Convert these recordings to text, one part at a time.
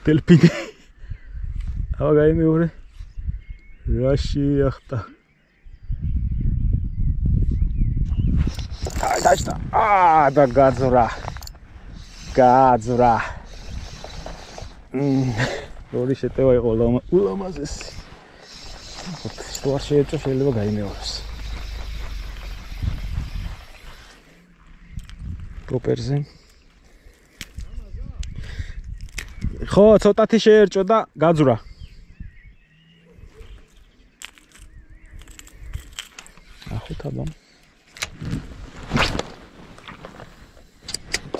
დელფინი. აბა გაიმეორე. რა შეახტა. დაჭდა. და გაძვრა. ორი შეტევა იყო ულამაზესი. თუ არ შეეჭო შეიძლება გაიმეოროს. პროპერზე. ხო, ცოტათი შეერჭო და გაძვრა. ახოთ აბა.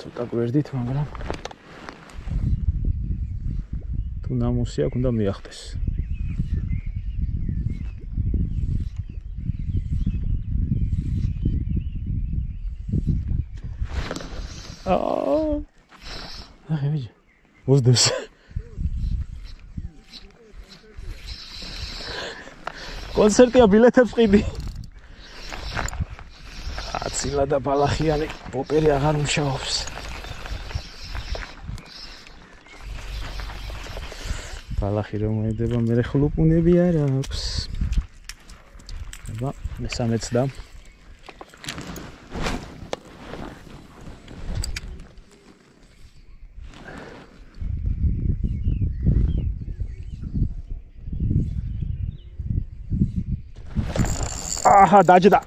ცოტა გვერდით, მაგრამ თუ ნამოსი აქვს, უნდა მიახდეს. ახე ვიჯი. ვოზდებს. კონცერტია ბილეთებს ყიდი. აცილა და ბალახიანი პოპერი აღარ მუშაობს. ბალახი რომ მოედება, მე ხლუპუნები არ აქვს. აბა, მესამეც და აჰა, დაჯდა.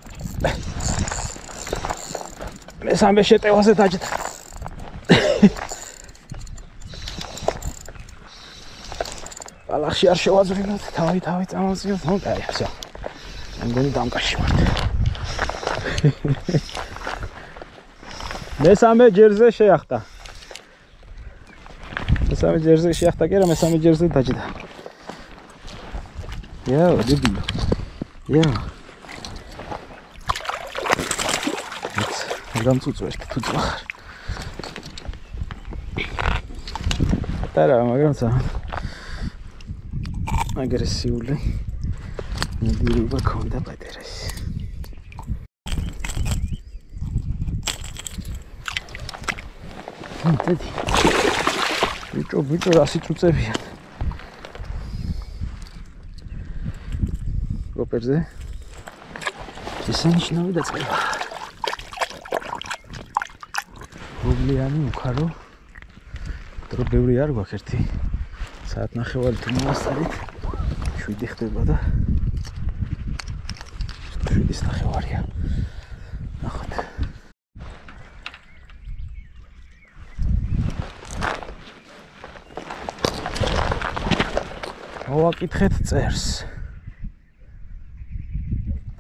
მესამე შეტევაზე დაჯდა. ბალახში არ შევაძვრინოთ, თავი წამოვწიოთ. ნუ კაი, всё. მგონი დამკაში ვართ. მესამე ჯერზე შეახტა. კი რა, მესამე ჯერზე დაჯდა. დებილო. გამწუწვეს თუ ძახარ. მაგრამ აგრესიული ნადირობა ქონდა პატერას. დედი. ბიჭო რასი წუწებია. პროპერზე. ისანიშნავი დაწყება. რუბლიანი უქარო. დრო ბევრი არ გვაქვს ერთი. საათ ნახევარი თუ მოვასწრით. 7 ხდება და 7 ნახევარია. ნახოთ. მოვაკითხეთ წერს.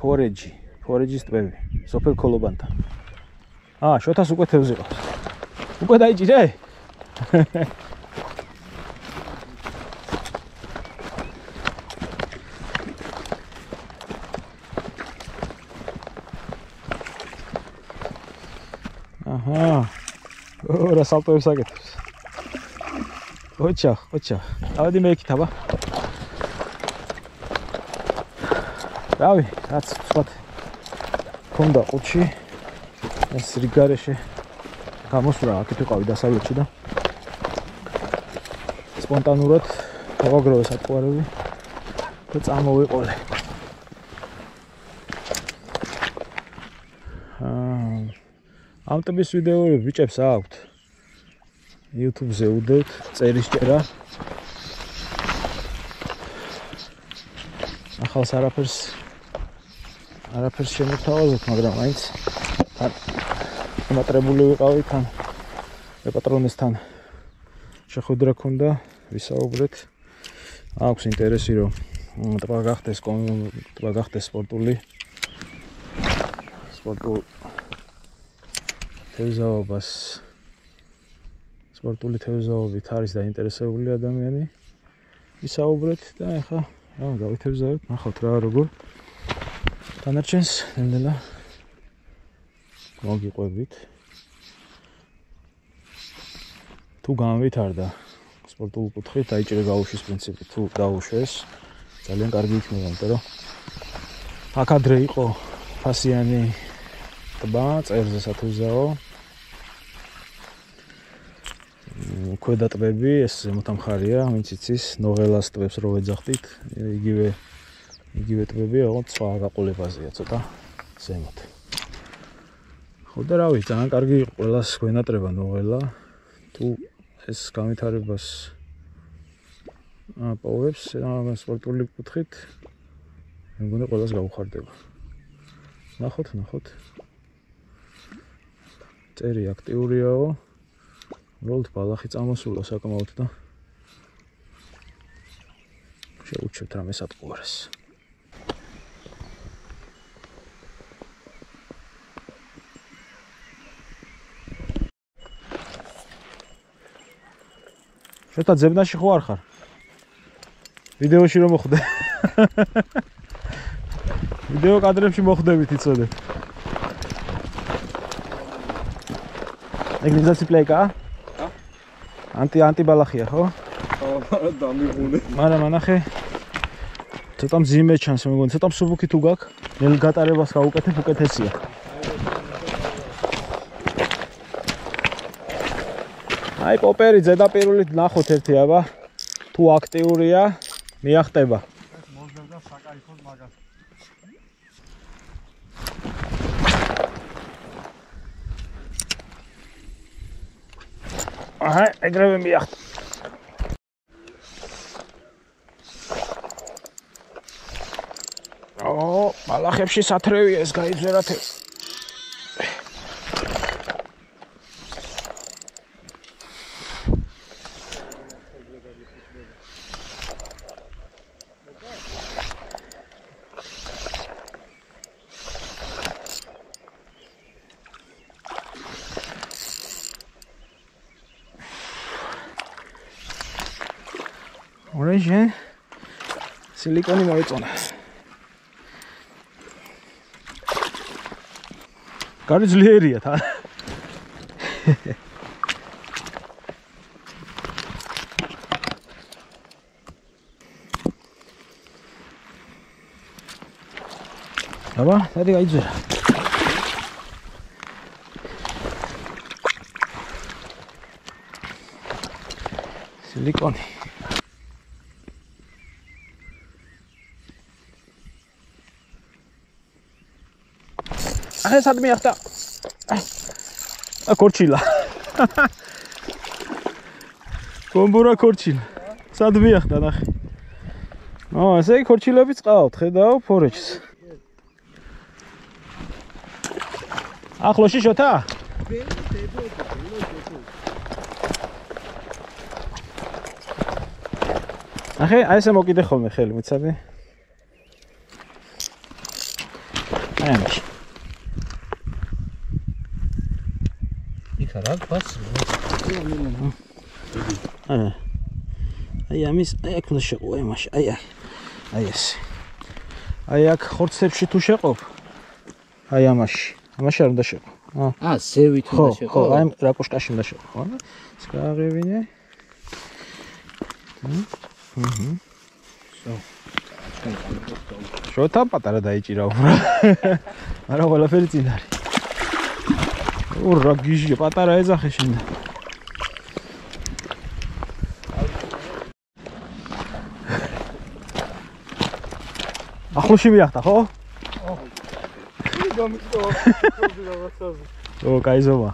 ფორეჯის ტბები. სოფელ ქოლობანთან. შოთას უკვე თევზი ყავს. უკვე დაიჭირე? რა სალტოებს აკეთებს. ოჩა. ავედი მე იქით აბა. რავი, რაც ვთქვათ. ქონდა ყუთში. ეს რიგარეში გამოსვრა აქეთ ვიყავი დასავლეთში და სპონტანურად გავაგროვე სატყუარები და წამოვიყოლე. ამ ტიპის ვიდეოები ბიჭებს აქვთ. YouTube-ზე უდევთ წერის წერა. ახალს არაფერს შემოთავაზოთ, მაგრამ მაინც მატრებული ვიყავი თან პატრონესთან. შეხვედრა ქონდა, ვისაუბრეთ. აქვს ინტერესი რომ ტბა გახდეს სპორტული თევზაობით არის დაინტერესებული ადამიანი. ვისაუბრეთ და ახლა გავითევზავთ, ნახავთ რა როგორ. დანარჩენს ნელა მოგიყვებით. თუ განვითარდა სპორტულ კუთხით, დაიჭირე გაუშვის პრინციპი, თუ დაუშვეს, ძალიან კარგი იქნება, იმიტომ რომ აქ ადრე იყო ფასიანი ტბა, წერზე სათევზაო. ქვედა ტბები, ეს ზემოთა მხარეა, ვინც იცის, ნოღელას ტბებს რო ვეძახდით, იგივე ტბები, ოღონდ სხვა გაყოლებაზეა ცოტა ზემოთ. ხო და რავი, ძალიან კარგი იყო ყველას გვენატრება ნოღელა. თუ ეს განვითარებას პოვებს სპორტული კუთხით, მე მგონი ყველას გაუხარდება. ნახოთ. წერი აქტიურიაო. როლთ ბალახი წამოსულა საკმაოდ და შეუჩვევთ რამე სატყუარეს. შოთა ძებნაში ხო არ ხარ? ვიდეოში რომ მოხვდე. ვიდეო კადრებში მოხვდებით იცოდე. ეგრიზაცი პლეიკა? ანტი ბალახია, ხო? დამიღუნე. მაგრამ ნახე. ცოტა მძიმე ჩანს, მე მგონი, ცოტა მსუბუქი თუ გაქვს, ნელ გატარებას გაუკეთებ, უკეთესია. აი პოპერი ზედაპირულით ნახოთ ერთი აბა. თუ აქტიურია, მიახტება. ეს მოძებდა საკაიფოს მაგას. აჰა, ეგრევე მიახტა. ბალახებში სათრევია ეს გაიძვერათ. ორენჟი სილიკონი მოეწონა. კარი ძლიერია თან. აბა, დადი გაიძვერა. სილიკონი. ახლა სად მიახტა? კორჩილა. ბომბურა კორჩილა. სად მიახტა ნახე. ესე იგი კორჩილებიც ყავთ, ხედავ ფორეჩს. ახლოში შოთა? ნახე, აი ესე მოკიდე ხოლმე ხელი, მიცადი? აი ამაში. რა გვაქვს? აი ამის, აი აქ უნდა შეყო, აი მაშინ, აი ეს. აი აქ ხორცებში თუ შეყობ, აი ამაში არ უნდა შეყო. ზევით უნდა შეყო. ხო, აი რაკუშკაში უნდა შეყო, ხო? ეს გააღებინე. შოთა პატარა დაიჭირა უფრო. არა ყველაფერი წინ არის. რა გიჟია, პატარა ეძახე შენ. ახლოში მიახტა, ხო? კაიზომა.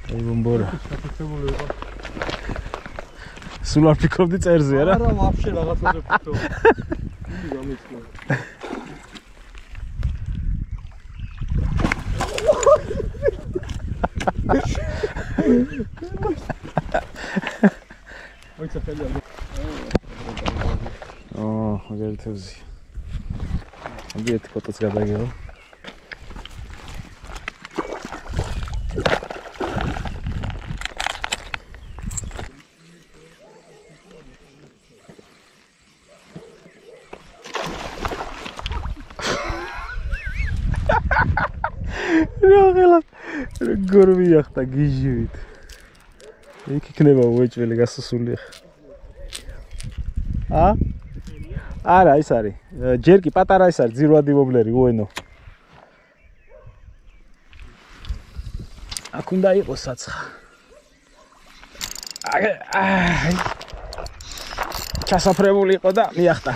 აი ბომბორა. სულ არ ფიქრობდი წერზე, არა? არა, ვაფშე რაღაცაზე ფიქრობ. იგი გამიწია. მოიცა ხელი. მაგალითად. ამბი ერთ ფოტოს გადაგეო. როგორ მიახტა გიჟივით. იქ იქნება უეჭველი გასასული ხა. არა, ის არის. ჯერ კი პატარა ის არის ძირვადი ვობლერი უენო. აქ უნდა იყოს საცხა. ჩასაფრებული იყო და მიახტა.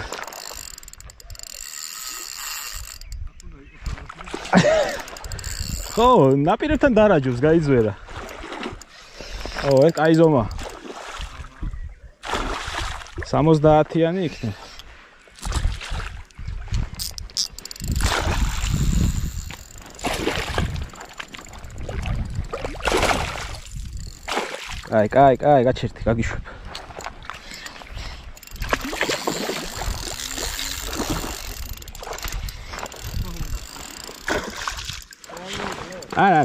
ხო, ნაპირებთან დარაჯობს, გაიძვერა. ო, ეს კაი ზომა. 70-იანი იქნება. კაი, გაჩერდი, გაგიშვებ. არა.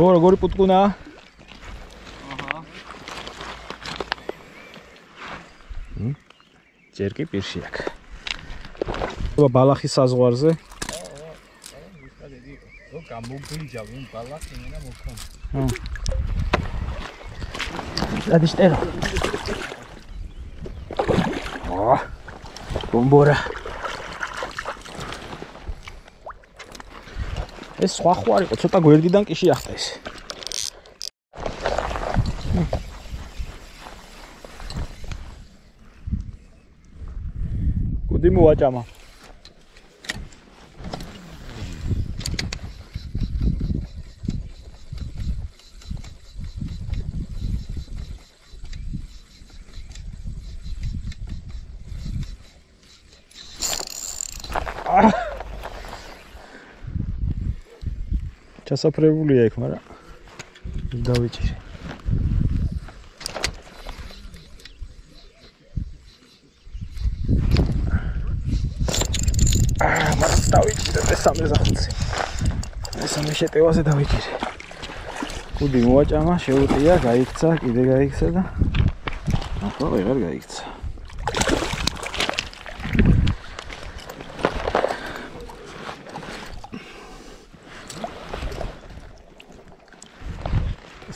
როგორი პუტკუნაა? ჯერ კი პირში აქ. ბალახის საზღვარზე. გამოგვიჯავი ბალახი მენა მოქონ. ადიშტერო. ბომბორა. ეს სხვა ხوار იყო, ცოტა გვერდიდან კი შეახტა ეს. გუდი მოაჭამა. ჩასაფრებულია იქ, მაგრამ დავიჭირე. მას დავიჭირე მესამე ზახუცი. მესამე შეტევაზე დავიჭირე. გუდი მოაჭამა, შეუტია, გაიქცა, კიდე გაიქცა და ახლა ვეღარ გაიქცა.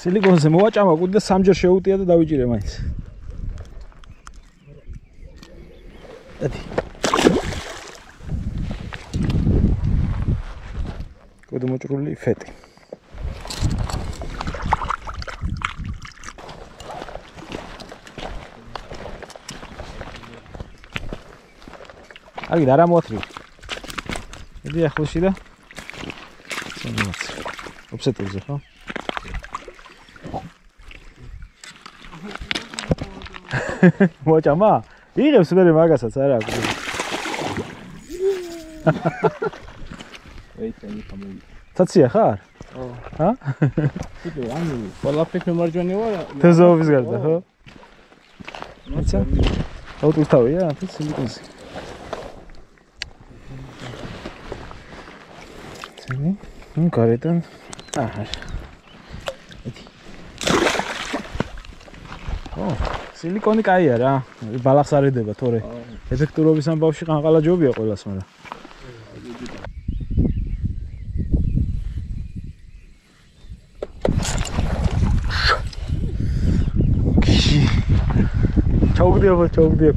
სილიკონზე მოვაჭამა გუდი და სამჯერ შეუტია და დავიჭირე მაინც. დადი. გუდი მოჭრული ფეტი. აგი და რა მოათრი. ედი ახლოში და სამოც. ოფსეტებზე ხო? მოჭამა? იღებს მე მაგასაც არა აქვს. ეითენი ხამოვი. ცაცია ხარ? ხო. ჰა? კიდე ანუ ყველაფრის მემარჯვენე ვარ. თეზოვის გარდა ხო? მოცა? აუტუთავია თუ სილიკონზე. ცენი? გარედან აჰა. სილიკონი კაია რა. ბალახს არ ედება თორე. ეფექტურობის ამბავში ყანყალა ჯობია ყველას, მაგრამ ჩაუგდია.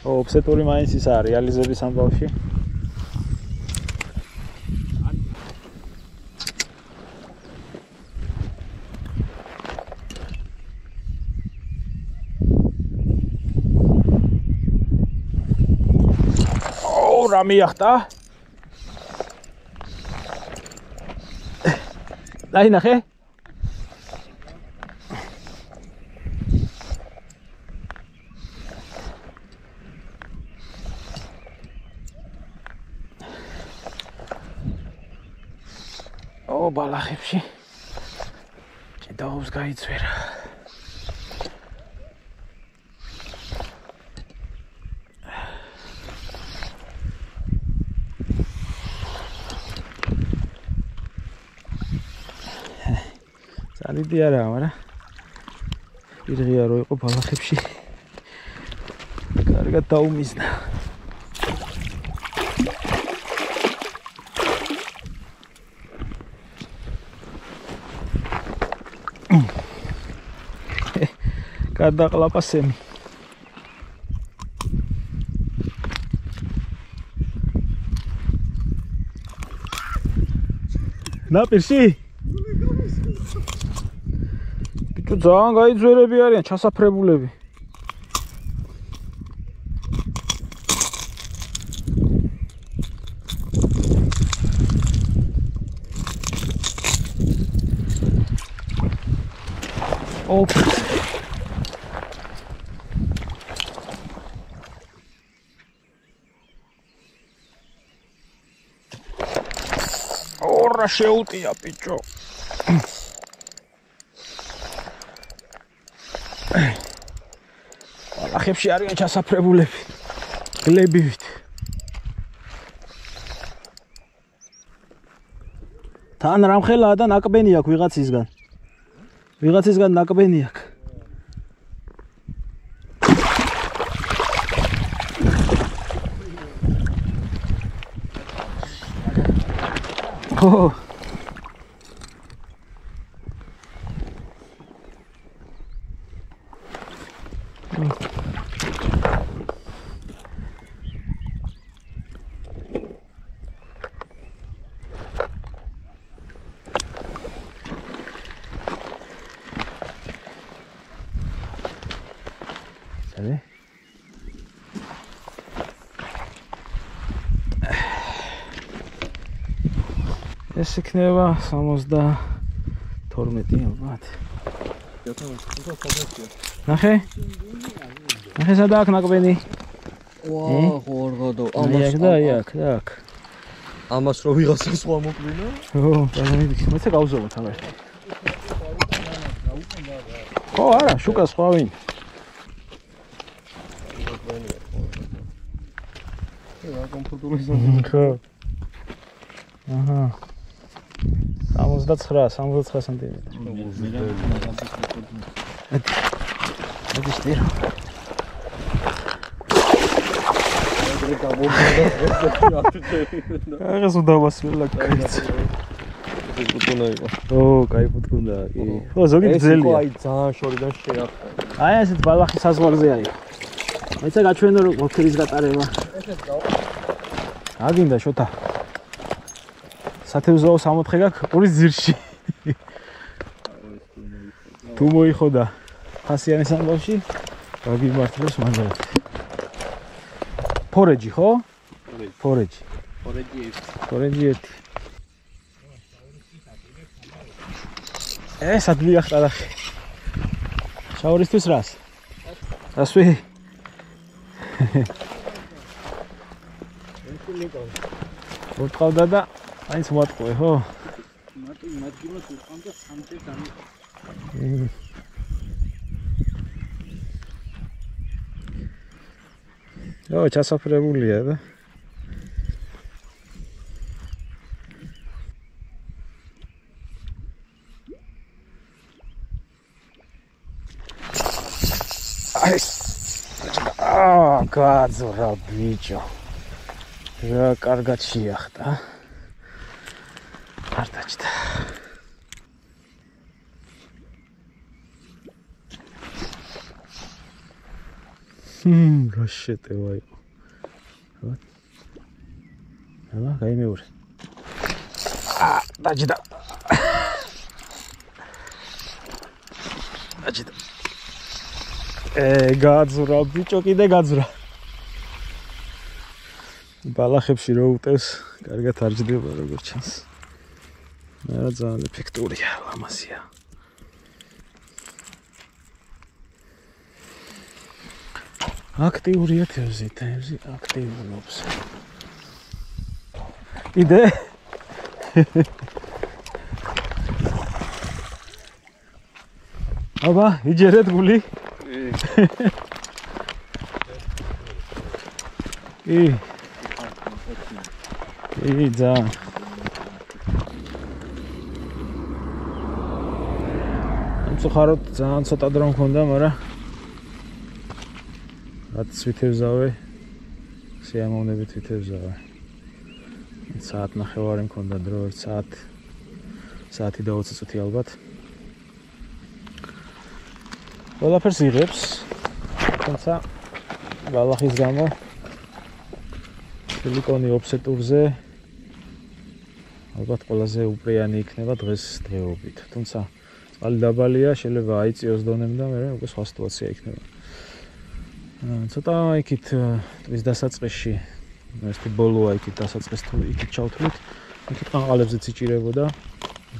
ოფსეტური მაინც ისაა რეალიზების ამბავში. რა მიახტა? დაინახე? ბალახებში ჭიდაობს გაიწვერა. ძალიან არაა, მაგრამ პირღია რო იყო ბალახებში. კარგად დაუმიზნა. გადაყლაპა სემი. ნაპირში? ბიჭო ძალიან გაიძვერები არიან, ჩასაფრებულები. ოპ. ორა შეუტია ბიჭო. ბალახებში არიან ჩასაფრებულები. გლებივით. თან რამხელაა და ნაკბენი აქვს ვიღაცისგან. ვიღაცისგან ნაკბენი აქვს. ო ეს იქნება 72 ალბათ. ნახე? ნახე სადა აქ ნაკბენი? ვა, ხორღოდო. აქ. ამას რო ვიღაცა სხვა მოკვლინა? ო, ბანანი, მოიცა გავზოვოთ ამერ. ო, არა, შუკა სხვა ვინ? ხო. აჰა. 69 სანტიმეტრი. ეს ისტირო. აღეს უდავასმელა კაიც. პუტკუნა იყო. ო, კაი პუტკუნა. ო, ზოგი გძელია. აი ძალიან შორიდან შეახლა. აი ესეთ ბალახი საზღვარზე არის. მეცა გაჩვენო რომ ოქრის გატარება. აგინდა შოთა. სათევზაო 60 გაქვს პურის ძირში. თუ მოიხოდა ფასიანის ამბავში, გაგიმართლებს მაგალითად. ფორეჯი ხო? ფორეჯი. ფორეჯი 1. ეს ადლია ხტარახი. შაურისთვის რას? რასვი? ვუტყავდა და აიც მოატყუე, ხო? მარტიმას უყავდა 3-ჯერ დამი. ო, ჩასაფრებულია და. გაძრა ბიჭო. რა კარგად შეახტა. არ დაჭდა. რა შეტევა იყო. აბა, გაიმეორე. დაჭდა. დაჭდა. გაძრა ბიჭო, კიდე გაძრა. ბალახებში რო უტევს, კარგად არ ჯდება როგორც ჩანს. რა ძალიან ეფექტურია, ლამაზია. აქტიურია თევზი აქტიურობს. იდე? აბა, იჯერეთ გული? ძალიან. მივწუხაროთ, ძალიან ცოტა დრო მქონდა, მაგრამ რაც ვითევზავე, სიამოვნებით ვითევზავე. საათ ნახევარი მქონდა დრო, 1 საათი და 20 წუთი ალბათ. ყველაფერს იღებს, თუმცა ბალახის გამო სილიკონი ოფსეტურზე ალბათ ყველაზე უპრიანი იქნება დღეს დღეობით. თუმცა წყალი დაბალია, შეიძლება აიწიოს დონემ და მე უკვე სხვა სიტუაცია იქნება. ცოტა იქით ტბის დასაწყისში, ერთი ბოლოა იქით დასაწყის თუ იქით ჩავთვლით, იქით ყანყალებზეც იჭირებოდა,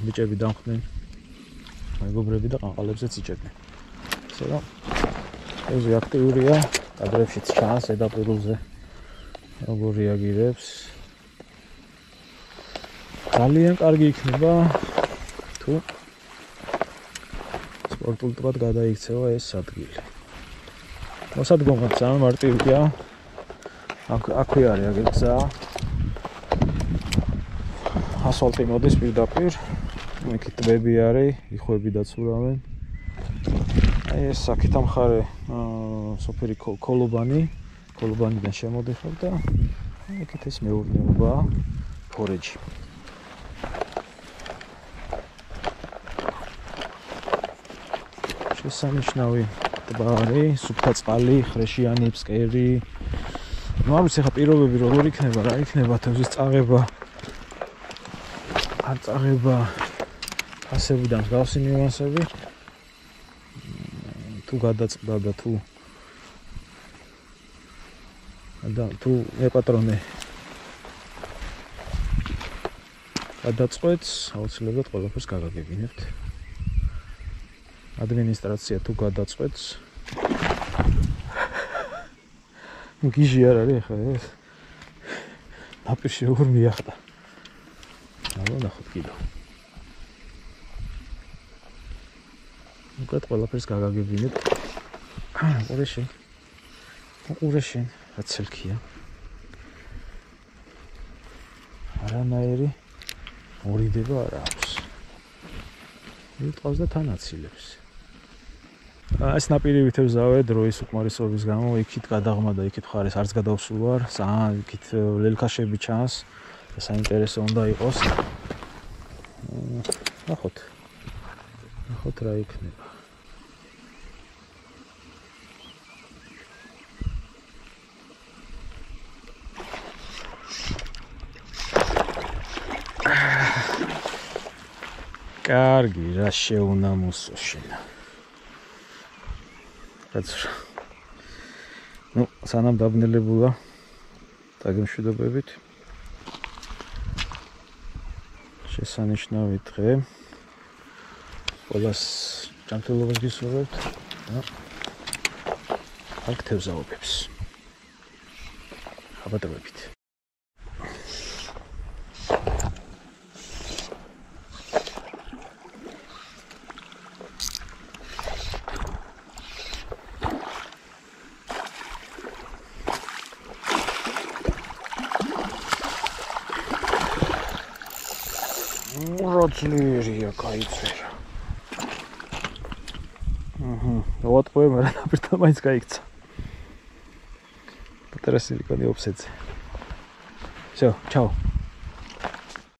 ბიჭები დამხდნენ, მეგობრები და ყანყალებზეც იჭერდნენ. ისე რომ ეს აქტიურია, კადრებშიც ჩანს ზედაპირულზე როგორ რეაგირებს. ძალიან კარგი იქნება თუ სპორტულად გადაიქცევა ეს ადგილი. მოსადგომად ძალიან მარტივია. აქვე არის აგერ გზა. ასფალტი მოდის პირდაპირ. იქით ტბები არის, იხვები დაცურავენ. აი ეს აქეთ ამხარე სოფელი კოლობანიდან შემოდიხარ და იქით ეს მეურნეობაა, ფორეჯი. შესანიშნავი ტბა არის, სუფთა წყალი, ხრეშიანი ფსკერი. ნუ არ ვიცი ხა პირობები როგორ იქნება, რა იქნება თევზის წაღება. არ წაღება ფასებიდან მსგავსი ნიუანსები. თუ გადაწყდა და თუ ეპატრონე გადაწყვეტს, აუცილებლად ყველაფერს გაგაგებინებთ. ადმინისტრაცია თუ გადაწყვეტს. გიჟი არ არის ხა ეს. ნაპირში როგორ მიახდა. აბა ნახოთ კიდევ. უკეთ ყველაფერს გაგაგებინებთ. ყურეში რაც ელქია. არანაირი მორიდება არ აქვს. მიტყავს და თან აცილებს. ეს ნაპირი ვითევზავე დროის უკმარისობის გამო, იქით გადაღმა და იქით ხარეს არც გადავსულ ვარ, ძალიან იქით ლელქაშები ჩანს და საინტერესო უნდა იყოს. ნახოთ რა იქნება. კარგი, რა შეუნამოსო შენ. კაცო. ნუ, სანამ დაბნელებულა დაგემშვიდობებით. შესანიშნავი დღე. ყველას ჯანმრთელობას გისურვებთ და აქ თევზაობებს. ხაბადებებით. Роцлерия кайцера. Вот поем, например, майс кайца. Потрясили, коли обсеться. Все, чао.